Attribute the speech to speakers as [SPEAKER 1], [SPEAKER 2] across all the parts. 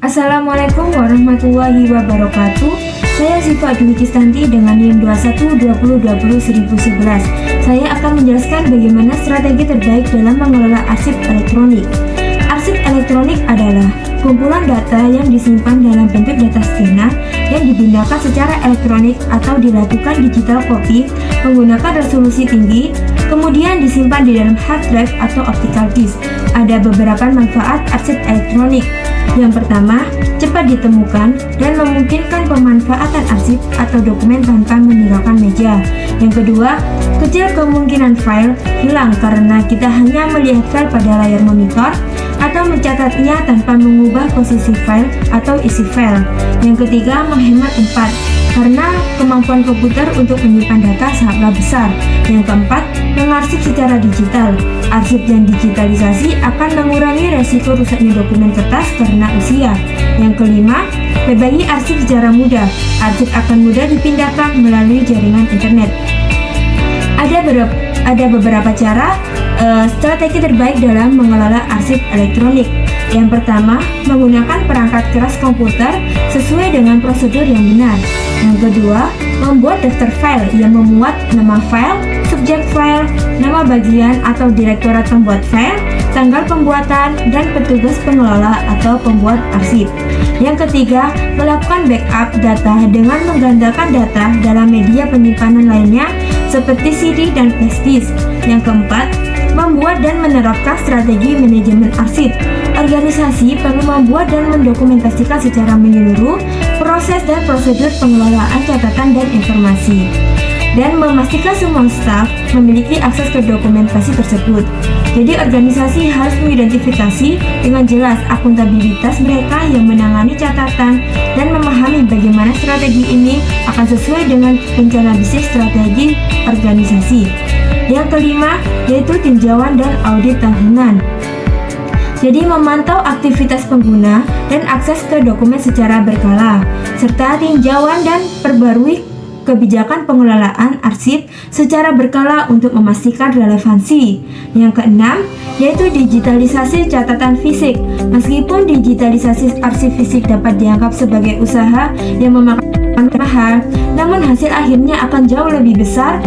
[SPEAKER 1] Assalamualaikum warahmatullahi wabarakatuh. Saya Siva Dwi Kistanti dengan NIM 2120201011. Saya akan menjelaskan bagaimana strategi terbaik dalam mengelola arsip elektronik. Arsip elektronik adalah kumpulan data yang disimpan dalam bentuk data skena yang dipindahkan secara elektronik atau dilakukan digital copy menggunakan resolusi tinggi, kemudian disimpan di dalam hard drive atau optical disk. Ada beberapa manfaat arsip elektronik. Yang pertama, cepat ditemukan dan memungkinkan pemanfaatan arsip atau dokumen tanpa meninggalkan meja. Yang kedua, kecil kemungkinan file hilang karena kita hanya melihat file pada layar monitor atau mencatatnya tanpa mengubah posisi file atau isi file. Yang ketiga, menghemat tempat karena kemampuan komputer untuk menyimpan data sangatlah besar. Yang keempat, mengarsip secara digital. Arsip yang digitalisasi akan mengurangi resiko rusaknya dokumen kertas karena usia. Yang kelima, berbagi arsip secara mudah. Arsip akan mudah dipindahkan melalui jaringan internet. Ada beberapa cara strategi terbaik dalam mengelola arsip elektronik. Yang pertama, menggunakan perangkat keras komputer sesuai dengan prosedur yang benar. Yang kedua, membuat daftar file yang memuat nama file, subjek file, nama bagian atau direktorat pembuat file, tanggal pembuatan, dan petugas pengelola atau pembuat arsip. Yang ketiga, melakukan backup data dengan menggandakan data dalam media penyimpanan lainnya seperti CD dan flash disk. Yang keempat, membuat dan menerapkan strategi manajemen arsip. Organisasi perlu membuat dan mendokumentasikan secara menyeluruh proses dan prosedur pengelolaan catatan dan informasi, dan memastikan semua staf memiliki akses ke dokumentasi tersebut. Jadi organisasi harus mengidentifikasi dengan jelas akuntabilitas mereka yang menangani catatan dan memahami bagaimana strategi ini akan sesuai dengan rencana bisnis strategi organisasi. Yang kelima, yaitu tinjauan dan audit tahunan. Jadi memantau aktivitas pengguna dan akses ke dokumen secara berkala, serta tinjauan dan perbarui kebijakan pengelolaan arsip secara berkala untuk memastikan relevansi. Yang keenam, yaitu digitalisasi catatan fisik. Meskipun digitalisasi arsip fisik dapat dianggap sebagai usaha yang memakan mahal, namun hasil akhirnya akan jauh lebih besar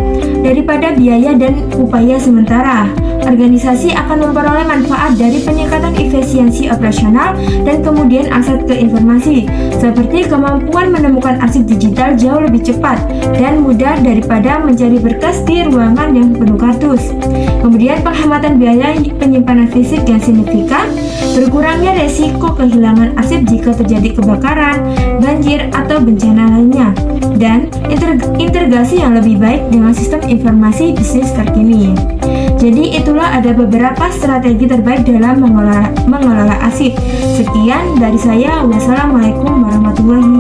[SPEAKER 1] daripada biaya dan upaya sementara. Organisasi akan memperoleh manfaat dari peningkatan efisiensi operasional dan kemudian akses ke informasi, seperti kemampuan menemukan arsip digital jauh lebih cepat dan mudah daripada mencari berkas di ruangan yang penuh kardus. Kemudian penghematan biaya penyimpanan fisik yang signifikan, berkurangnya resiko kehilangan arsip jika terjadi kebakaran, banjir, atau bencana lainnya, dan integrasi yang lebih baik dengan sistem informasi bisnis terkini. Jadi itulah ada beberapa strategi terbaik dalam mengelola arsip. Sekian dari saya. Wassalamualaikum warahmatullahi